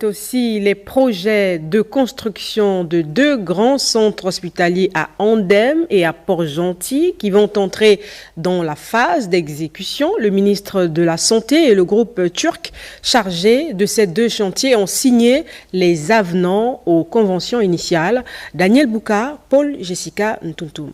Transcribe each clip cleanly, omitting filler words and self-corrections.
arrête aussi les projets de construction de 2 grands centres hospitaliers à Andem et à Port-Gentil qui vont entrer dans la phase d'exécution. Le ministre de la Santé et le groupe turc chargé de ces 2 chantiers ont signé les avenants aux conventions initiales. Daniel Bouka, Paul Jessica Ntuntum.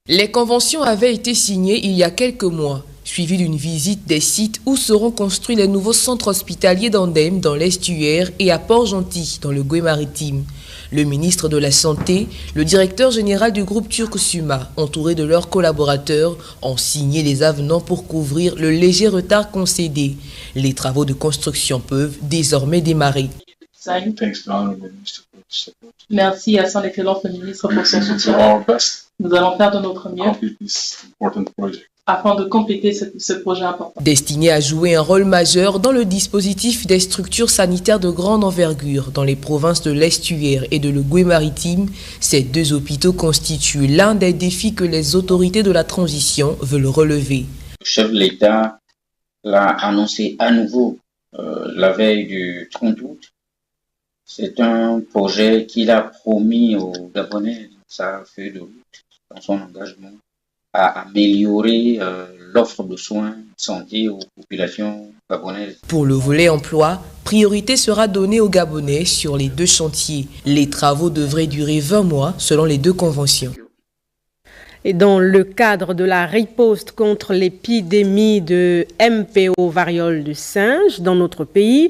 Les conventions avaient été signées il y a quelques mois, suivies d'une visite des sites où seront construits les nouveaux centres hospitaliers d'Andem dans l'estuaire et à Port-Gentil dans le Goué-Maritime. Le ministre de la Santé, le directeur général du groupe turc SUMA, entouré de leurs collaborateurs, ont signé les avenants pour couvrir le léger retard concédé. Les travaux de construction peuvent désormais démarrer. Merci à son excellence le ministre pour son soutien. Nous allons faire de notre mieux afin de compléter ce projet important. Destiné à jouer un rôle majeur dans le dispositif des structures sanitaires de grande envergure dans les provinces de l'Estuaire et de le Goué-Maritime, ces 2 hôpitaux constituent l'un des défis que les autorités de la transition veulent relever. Le chef de l'État l'a annoncé à nouveau la veille du 30 août. C'est un projet qu'il a promis aux Gabonais dans sa feuille de route, dans son engagement à améliorer l'offre de soins de santé aux populations gabonaises. Pour le volet emploi, priorité sera donnée aux Gabonais sur les 2 chantiers. Les travaux devraient durer 20 mois selon les 2 conventions. Et dans le cadre de la riposte contre l'épidémie de MPO variole du singe dans notre pays,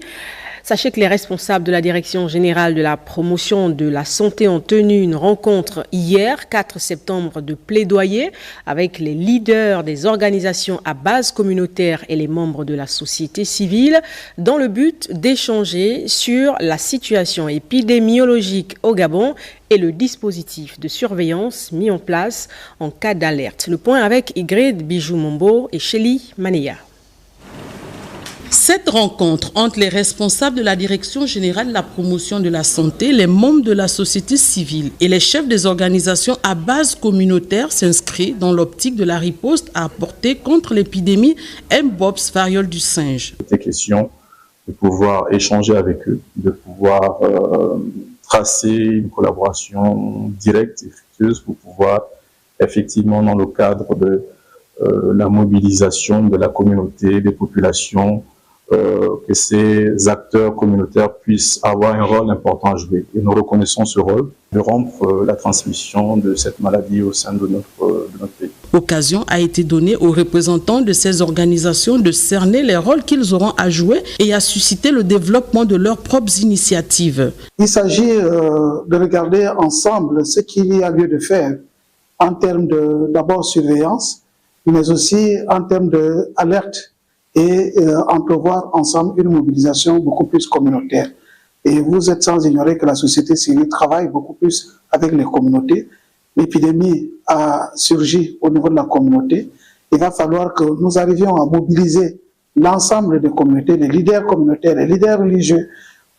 sachez que les responsables de la Direction générale de la promotion de la santé ont tenu une rencontre hier, 4 septembre, de plaidoyer avec les leaders des organisations à base communautaire et les membres de la société civile dans le but d'échanger sur la situation épidémiologique au Gabon et le dispositif de surveillance mis en place en cas d'alerte. Le point avec Ygrid Bijou-Mombo et Shelly Maneya. Cette rencontre entre les responsables de la Direction générale de la promotion de la santé, les membres de la société civile et les chefs des organisations à base communautaire s'inscrit dans l'optique de la riposte à apporter contre l'épidémie Mpox variole du singe. C'était question de pouvoir échanger avec eux, de pouvoir tracer une collaboration directe et fructueuse pour pouvoir effectivement dans le cadre de la mobilisation de la communauté, des populations, que ces acteurs communautaires puissent avoir un rôle important à jouer. Et nous reconnaissons ce rôle de rompre la transmission de cette maladie au sein de notre pays. L'occasion a été donnée aux représentants de ces organisations de cerner les rôles qu'ils auront à jouer et à susciter le développement de leurs propres initiatives. Il s'agit de regarder ensemble ce qu'il y a lieu de faire en termes de d'abord surveillance, mais aussi en termes d'alerte et entrevoir ensemble une mobilisation beaucoup plus communautaire. Et vous êtes sans ignorer que la société civile travaille beaucoup plus avec les communautés. L'épidémie a surgi au niveau de la communauté. Il va falloir que nous arrivions à mobiliser l'ensemble des communautés, les leaders communautaires, les leaders religieux,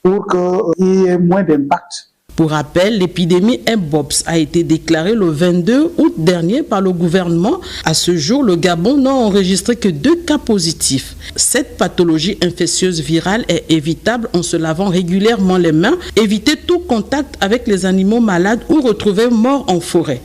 pour qu'il y ait moins d'impact. Pour rappel, l'épidémie Mpox a été déclarée le 22 août dernier par le gouvernement. À ce jour, le Gabon n'a enregistré que 2 cas positifs. Cette pathologie infectieuse virale est évitable en se lavant régulièrement les mains, éviter tout contact avec les animaux malades ou retrouvés morts en forêt.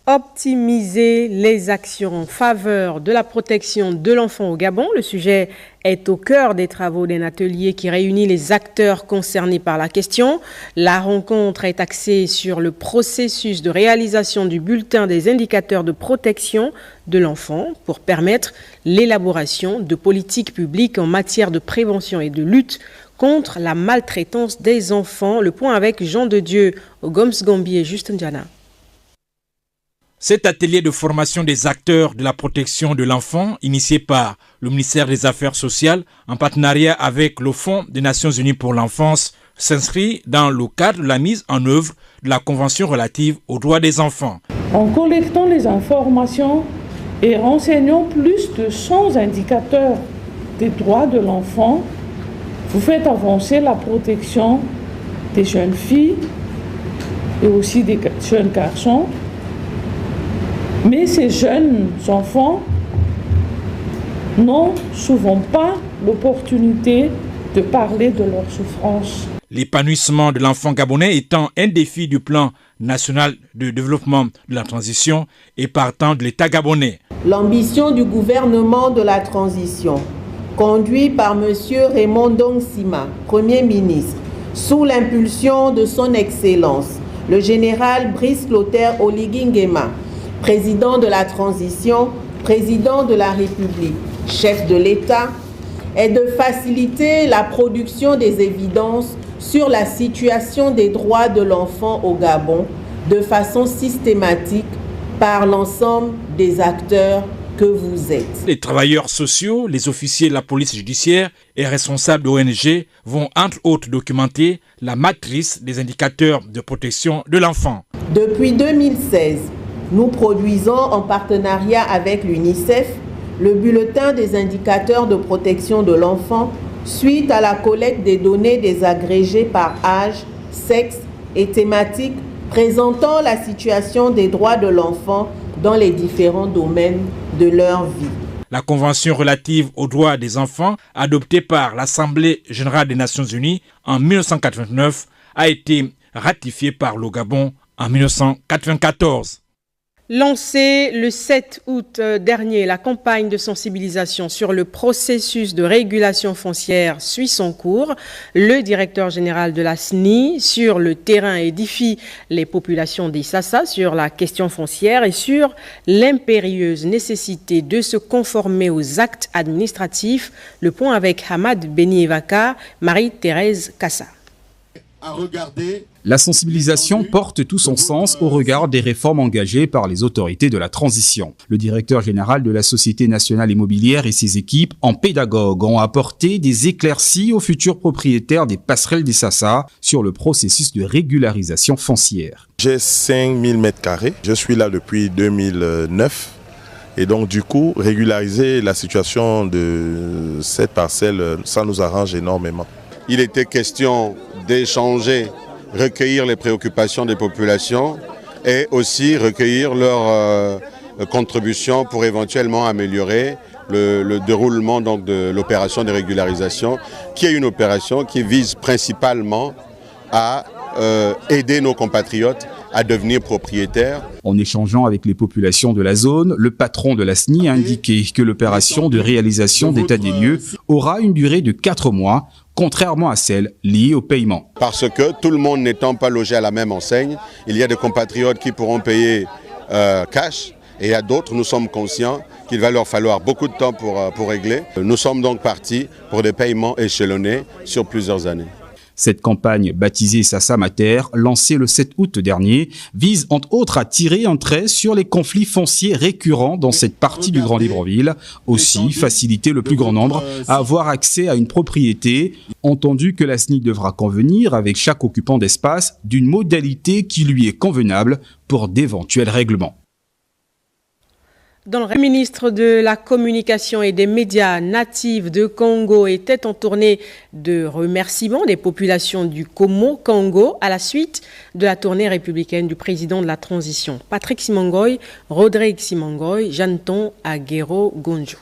Optimiser les actions en faveur de la protection de l'enfant au Gabon. Le sujet est au cœur des travaux d'un atelier qui réunit les acteurs concernés par la question. La rencontre est axée sur le processus de réalisation du bulletin des indicateurs de protection de l'enfant pour permettre l'élaboration de politiques publiques en matière de prévention et de lutte contre la maltraitance des enfants. Le point avec Jean de Dieu au Goms-Gombi et Justin Diana. Cet atelier de formation des acteurs de la protection de l'enfant, initié par le ministère des Affaires sociales en partenariat avec le Fonds des Nations Unies pour l'enfance, s'inscrit dans le cadre de la mise en œuvre de la Convention relative aux droits des enfants. En collectant les informations et renseignant plus de 100 indicateurs des droits de l'enfant, vous faites avancer la protection des jeunes filles et aussi des jeunes garçons. Mais ces jeunes enfants n'ont souvent pas l'opportunité de parler de leurs souffrances. L'épanouissement de l'enfant gabonais étant un défi du plan national de développement de la transition et partant de l'État gabonais. L'ambition du gouvernement de la transition, conduit par M. Raymond Ndong Sima, Premier ministre, sous l'impulsion de son Excellence, le général Brice Clotaire Oligui Nguema, président de la transition, président de la République, chef de l'État, est de faciliter la production des évidences sur la situation des droits de l'enfant au Gabon de façon systématique par l'ensemble des acteurs que vous êtes. Les travailleurs sociaux, les officiers de la police judiciaire et responsables d'ONG vont entre autres documenter la matrice des indicateurs de protection de l'enfant. Depuis 2016, nous produisons en partenariat avec l'UNICEF le bulletin des indicateurs de protection de l'enfant suite à la collecte des données désagrégées par âge, sexe et thématique présentant la situation des droits de l'enfant dans les différents domaines de leur vie. La Convention relative aux droits des enfants, adoptée par l'Assemblée générale des Nations unies en 1989, a été ratifiée par le Gabon en 1994. Lancée le 7 août dernier, la campagne de sensibilisation sur le processus de régulation foncière suit son cours. Le directeur général de la SNI sur le terrain édifie les populations d'Issassa sur la question foncière et sur l'impérieuse nécessité de se conformer aux actes administratifs. Le point avec Hamad Beni-Evaka, Marie-Thérèse Kassa. La sensibilisation porte tout son sens au regard des réformes engagées par les autorités de la transition. Le directeur général de la Société nationale immobilière et ses équipes, en pédagogue, ont apporté des éclaircies aux futurs propriétaires des passerelles d'Issassa sur le processus de régularisation foncière. J'ai 5000 m². Je suis là depuis 2009. Et donc du coup, régulariser la situation de cette parcelle, ça nous arrange énormément. Il était question d'échanger, recueillir les préoccupations des populations et aussi recueillir leurs contributions pour éventuellement améliorer le déroulement donc, de l'opération de régularisation, qui est une opération qui vise principalement à aider nos compatriotes à devenir propriétaires. En échangeant avec les populations de la zone, le patron de la SNI a indiqué que l'opération de réalisation d'état des lieux aura une durée de 4 mois, contrairement à celle liée au paiement. Parce que tout le monde n'étant pas logé à la même enseigne, il y a des compatriotes qui pourront payer cash et à d'autres, nous sommes conscients qu'il va leur falloir beaucoup de temps pour régler. Nous sommes donc partis pour des paiements échelonnés sur plusieurs années. Cette campagne, baptisée Issassa Mater, lancée le 7 août dernier, vise entre autres à tirer un trait sur les conflits fonciers récurrents dans cette partie du Grand Libreville. Aussi, faciliter le plus grand nombre à avoir accès à une propriété. Entendu que la SNI devra convenir avec chaque occupant d'espace d'une modalité qui lui est convenable pour d'éventuels règlements. Le ministre de la Communication et des médias natifs de Congo était en tournée de remerciement des populations du Congo à la suite de la tournée républicaine du président de la transition. Patrick Simongoy, Rodrigue Simongoy, Janton Aguero Gonjo.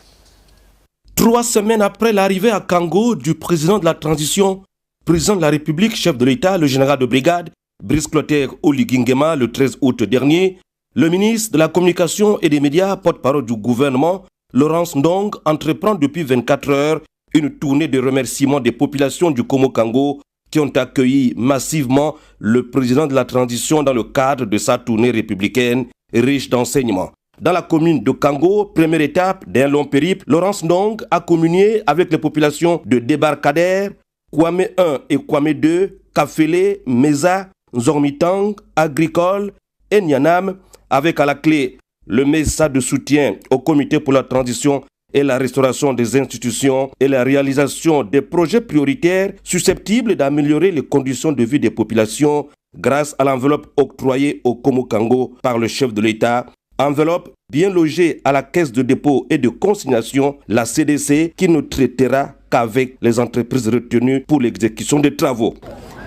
3 semaines après l'arrivée à Congo du président de la transition, président de la République, chef de l'État, le général de brigade, Brice Clotaire Oligui Nguema, le 13 août dernier, le ministre de la Communication et des médias, porte-parole du gouvernement, Laurence Ndong, entreprend depuis 24 heures une tournée de remerciements des populations du Congo qui ont accueilli massivement le président de la transition dans le cadre de sa tournée républicaine riche d'enseignements. Dans la commune de Kango, première étape d'un long périple, Laurence Ndong a communié avec les populations de Débarcadère, Kwame 1 et Kwame 2, Kafele, Meza, Zormitang, Agricole et Nyanam, avec à la clé le message de soutien au comité pour la transition et la restauration des institutions et la réalisation des projets prioritaires susceptibles d'améliorer les conditions de vie des populations grâce à l'enveloppe octroyée au Congo par le chef de l'État. Enveloppe bien logée à la caisse de dépôt et de consignation, la CDC, qui ne traitera qu'avec les entreprises retenues pour l'exécution des travaux.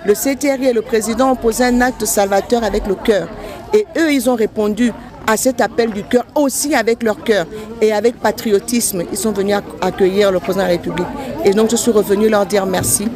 Le CTR et le président ont posé un acte salvateur avec le cœur. Et eux, ils ont répondu à cet appel du cœur, aussi avec leur cœur et avec patriotisme. Ils sont venus accueillir le président de la République. Et donc je suis revenue leur dire merci.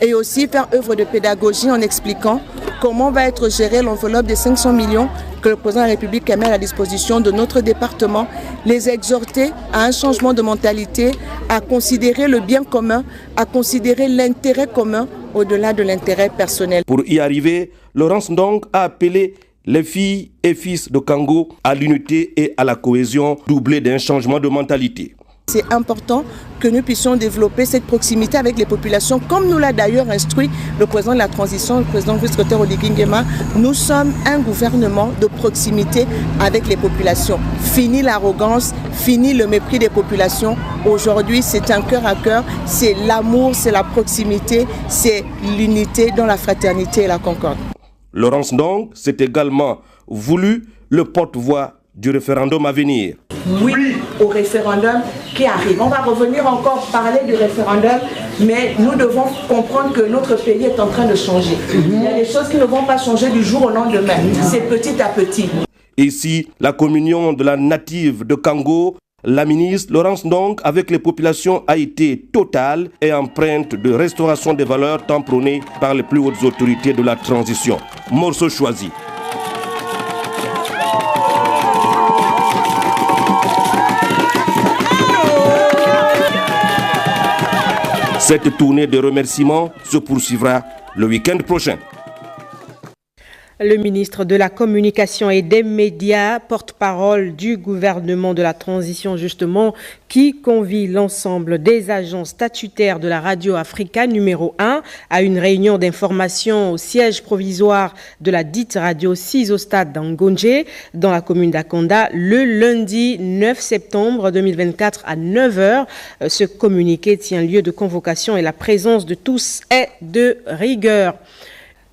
Et aussi faire œuvre de pédagogie en expliquant comment va être gérée l'enveloppe des 500 millions que le président de la République a mis à la disposition de notre département, les exhorter à un changement de mentalité, à considérer le bien commun, à considérer l'intérêt commun au-delà de l'intérêt personnel. Pour y arriver, Laurence Ndong a appelé les filles et fils de Kango à l'unité et à la cohésion, doublée d'un changement de mentalité. C'est important que nous puissions développer cette proximité avec les populations, comme nous l'a d'ailleurs instruit le président de la transition, le président Brice Clotaire Oligui Nguema. Nous sommes un gouvernement de proximité avec les populations. Fini l'arrogance, fini le mépris des populations. Aujourd'hui, c'est un cœur à cœur, c'est l'amour, c'est la proximité, c'est l'unité dans la fraternité et la concorde. Laurence Ndong s'est également voulu le porte-voix du référendum à venir. Oui au référendum qui arrive. On va revenir encore parler du référendum, mais nous devons comprendre que notre pays est en train de changer. Il y a des choses qui ne vont pas changer du jour au lendemain. C'est petit à petit. Ici, la communion de la native de Kango, la ministre Laurence Ndong avec les populations a été totale et empreinte de restauration des valeurs tant prônées par les plus hautes autorités de la transition. Morceau choisi. Cette tournée de remerciements se poursuivra le week-end prochain. Le ministre de la Communication et des Médias, porte-parole du gouvernement de la transition justement, qui convie l'ensemble des agents statutaires de la Radio Africa numéro 1 à une réunion d'information au siège provisoire de la dite radio 6 au stade d'Angonje, dans la commune d'Akonda, le lundi 9 septembre 2024 à 9h. Ce communiqué tient lieu de convocation et la présence de tous est de rigueur.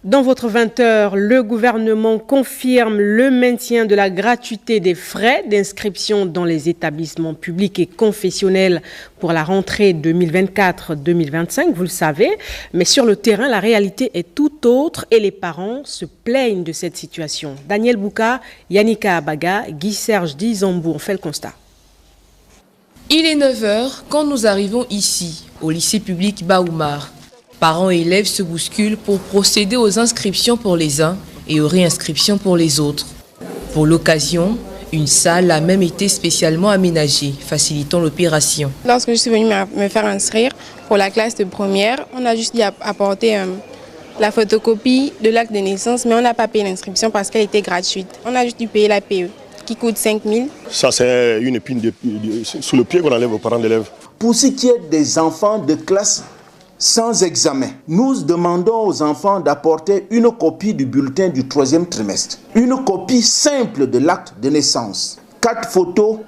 Dans votre 20h, le gouvernement confirme le maintien de la gratuité des frais d'inscription dans les établissements publics et confessionnels pour la rentrée 2024-2025, vous le savez. Mais sur le terrain, la réalité est tout autre et les parents se plaignent de cette situation. Daniel Bouka, Yannicka Abaga, Guy-Serge Dizambou ont fait le constat. Il est 9h quand nous arrivons ici, au lycée public Baoumar. Parents et élèves se bousculent pour procéder aux inscriptions pour les uns et aux réinscriptions pour les autres. Pour l'occasion, une salle a même été spécialement aménagée, facilitant l'opération. Lorsque je suis venue me faire inscrire pour la classe de première, on a juste dit apporter la photocopie de l'acte de naissance, mais on n'a pas payé l'inscription parce qu'elle était gratuite. On a juste dû payer la PE, qui coûte 5 000. Ça, c'est une épine sous le pied qu'on enlève aux parents d'élèves. Pour ce qui est des enfants de classe sans examen, nous demandons aux enfants d'apporter une copie du bulletin du 3e trimestre, une copie simple de l'acte de naissance, 4 photos,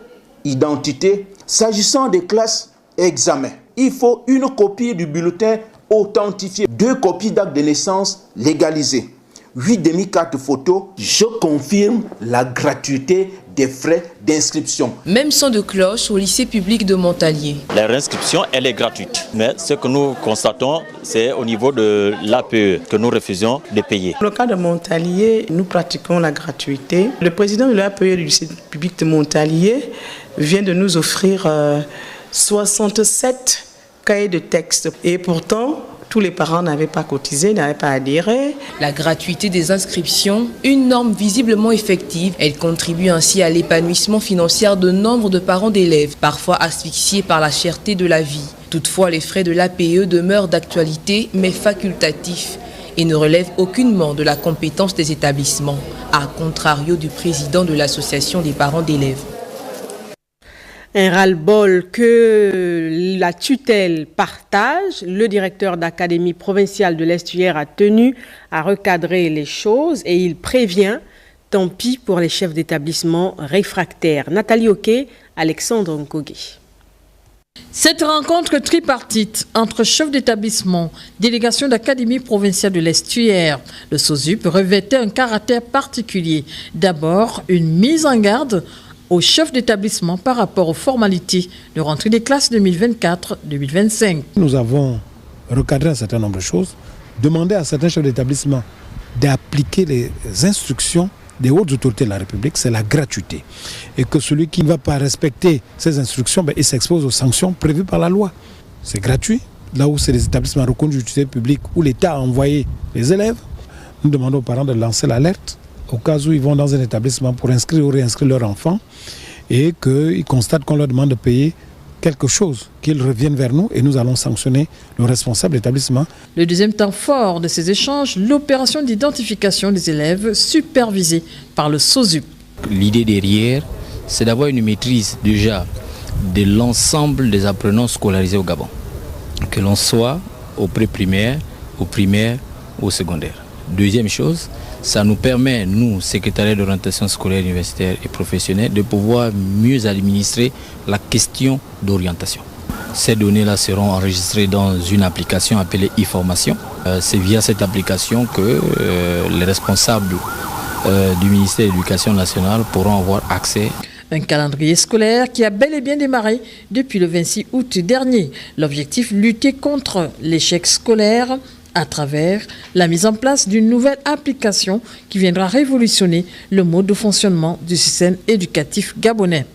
identité. S'agissant des classes examen, il faut une copie du bulletin authentifié, 2 copies d'acte de naissance légalisées, 8 demi-cartes photos. Je confirme la gratuité des frais d'inscription. Même son de cloche au lycée public de Montalier. La réinscription, elle est gratuite. Mais ce que nous constatons, c'est au niveau de l'APE que nous refusons de payer. Dans le cas de Montalier, nous pratiquons la gratuité. Le président de l'APE du lycée public de Montalier vient de nous offrir 67 cahiers de texte. Et pourtant, tous les parents n'avaient pas cotisé, n'avaient pas adhéré. La gratuité des inscriptions, une norme visiblement effective, elle contribue ainsi à l'épanouissement financier de nombre de parents d'élèves, parfois asphyxiés par la cherté de la vie. Toutefois, les frais de l'APE demeurent d'actualité, mais facultatifs, et ne relèvent aucunement de la compétence des établissements, à contrario du président de l'association des parents d'élèves. Un ras-le-bol que la tutelle partage. Le directeur d'académie provinciale de l'Estuaire a tenu à recadrer les choses et il prévient, tant pis pour les chefs d'établissement réfractaires. Nathalie Oké, Alexandre Nkogé. Cette rencontre tripartite entre chefs d'établissement, délégation d'académie provinciale de l'Estuaire, le SOSUP revêtait un caractère particulier. D'abord, une mise en garde aux chefs d'établissement par rapport aux formalités de rentrée des classes 2024-2025. Nous avons recadré un certain nombre de choses, demandé à certains chefs d'établissement d'appliquer les instructions des hautes autorités de la République, c'est la gratuité. Et que celui qui ne va pas respecter ces instructions, il s'expose aux sanctions prévues par la loi. C'est gratuit. Là où c'est des établissements reconnus d'utilité publique, où l'État a envoyé les élèves, nous demandons aux parents de lancer l'alerte au cas où ils vont dans un établissement pour inscrire ou réinscrire leur enfant et qu'ils constatent qu'on leur demande de payer quelque chose, qu'ils reviennent vers nous et nous allons sanctionner le responsable de l'établissement. Le deuxième temps fort de ces échanges, l'opération d'identification des élèves supervisée par le SOSUP. L'idée derrière, c'est d'avoir une maîtrise déjà de l'ensemble des apprenants scolarisés au Gabon, que l'on soit au pré-primaire, au primaire, au secondaire. Deuxième chose, ça nous permet, nous, secrétariat d'orientation scolaire, universitaire et professionnelle, de pouvoir mieux administrer la question d'orientation. Ces données-là seront enregistrées dans une application appelée e-formation. C'est via cette application que les responsables du ministère de l'Éducation nationale pourront avoir accès. Un calendrier scolaire qui a bel et bien démarré depuis le 26 août dernier. L'objectif, lutter contre l'échec scolaire à travers la mise en place d'une nouvelle application qui viendra révolutionner le mode de fonctionnement du système éducatif gabonais.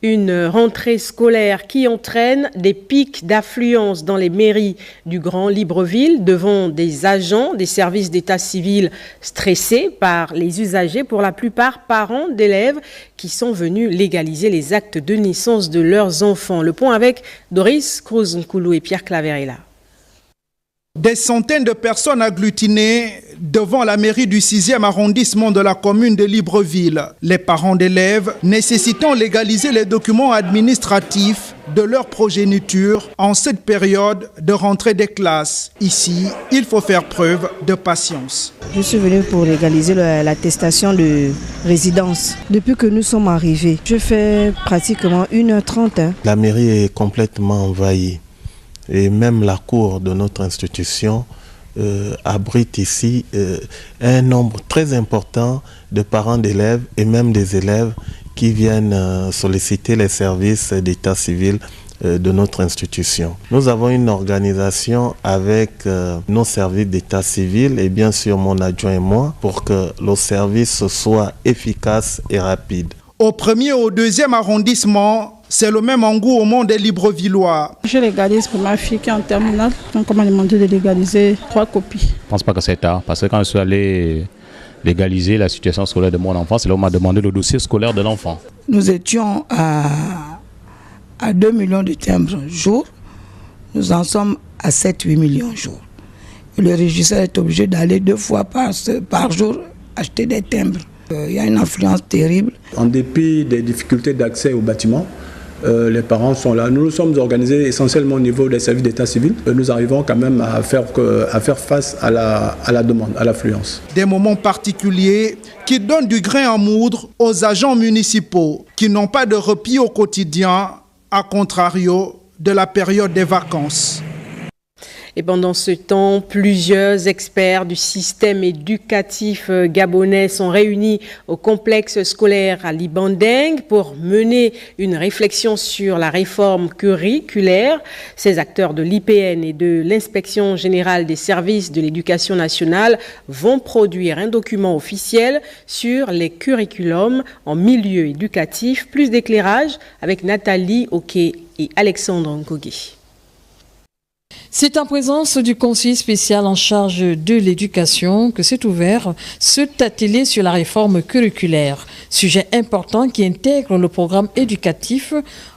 Une rentrée scolaire qui entraîne des pics d'affluence dans les mairies du Grand Libreville devant des agents des services d'état civil stressés par les usagers, pour la plupart parents d'élèves qui sont venus légaliser les actes de naissance de leurs enfants. Le point avec Doris Cruz-Nkoulou et Pierre Claverella. Des centaines de personnes agglutinées devant la mairie du 6e arrondissement de la commune de Libreville. Les parents d'élèves nécessitant légaliser les documents administratifs de leur progéniture en cette période de rentrée des classes. Ici, il faut faire preuve de patience. Je suis venue pour légaliser l'attestation de résidence. Depuis que nous sommes arrivés, je fais pratiquement 1h30. La mairie est complètement envahie. Et même la cour de notre institution abrite ici un nombre très important de parents d'élèves et même des élèves qui viennent solliciter les services d'état civil de notre institution. Nous avons une organisation avec nos services d'état civil et bien sûr mon adjoint et moi pour que le service soit efficace et rapide. Au 1er et au 2e arrondissement, c'est le même engouement des Librevillois. Je légalise pour ma fille qui est en terminale. Donc on m'a demandé de légaliser 3 copies. Je ne pense pas que c'est tard, parce que quand je suis allé légaliser la situation scolaire de mon enfant, c'est là où on m'a demandé le dossier scolaire de l'enfant. Nous étions à 2 millions de timbres jour. Nous en sommes à 7-8 millions jour. Et le régisseur est obligé d'aller 2 fois par jour acheter des timbres. Il y a une influence terrible. En dépit des difficultés d'accès au bâtiment, les parents sont là. Nous nous sommes organisés essentiellement au niveau des services d'état civil. Nous arrivons quand même à faire face à la demande, à l'affluence. Des moments particuliers qui donnent du grain à moudre aux agents municipaux qui n'ont pas de repos au quotidien, à contrario de la période des vacances. Et pendant ce temps, plusieurs experts du système éducatif gabonais sont réunis au complexe scolaire à Libandeng pour mener une réflexion sur la réforme curriculaire. Ces acteurs de l'IPN et de l'Inspection générale des services de l'éducation nationale vont produire un document officiel sur les curriculums en milieu éducatif. Plus d'éclairage avec Nathalie Oké et Alexandre Nkogé. C'est en présence du conseiller spécial en charge de l'éducation que s'est ouvert cet atelier sur la réforme curriculaire, sujet important qui intègre le programme éducatif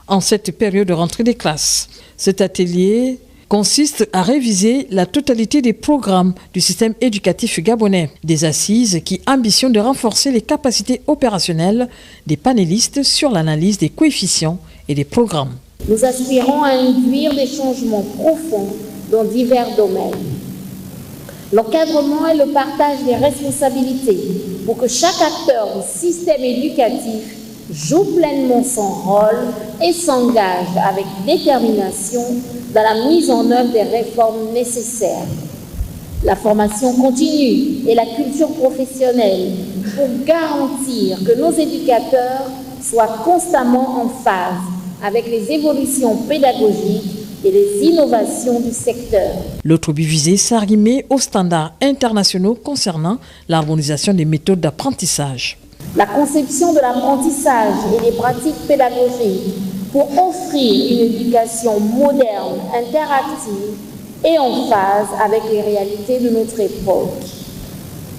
en cette période de rentrée des classes. Cet atelier consiste à réviser la totalité des programmes du système éducatif gabonais, des assises qui ambitionnent de renforcer les capacités opérationnelles des panélistes sur l'analyse des coefficients et des programmes. Nous aspirons à induire des changements profonds dans divers domaines. L'encadrement et le partage des responsabilités pour que chaque acteur du système éducatif joue pleinement son rôle et s'engage avec détermination dans la mise en œuvre des réformes nécessaires. La formation continue et la culture professionnelle pour garantir que nos éducateurs soient constamment en phase avec les évolutions pédagogiques et les innovations du secteur. L'autre but visé s'arrimer aux standards internationaux concernant l'harmonisation des méthodes d'apprentissage. La conception de l'apprentissage et des pratiques pédagogiques pour offrir une éducation moderne, interactive et en phase avec les réalités de notre époque.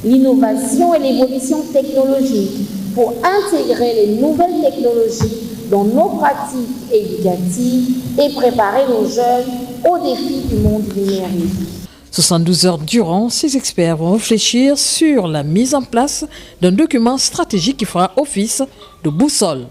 L'innovation et l'évolution technologique pour intégrer les nouvelles technologies dans nos pratiques éducatives et préparer nos jeunes aux défis du monde numérique. 72 heures durant, ces experts vont réfléchir sur la mise en place d'un document stratégique qui fera office de boussole.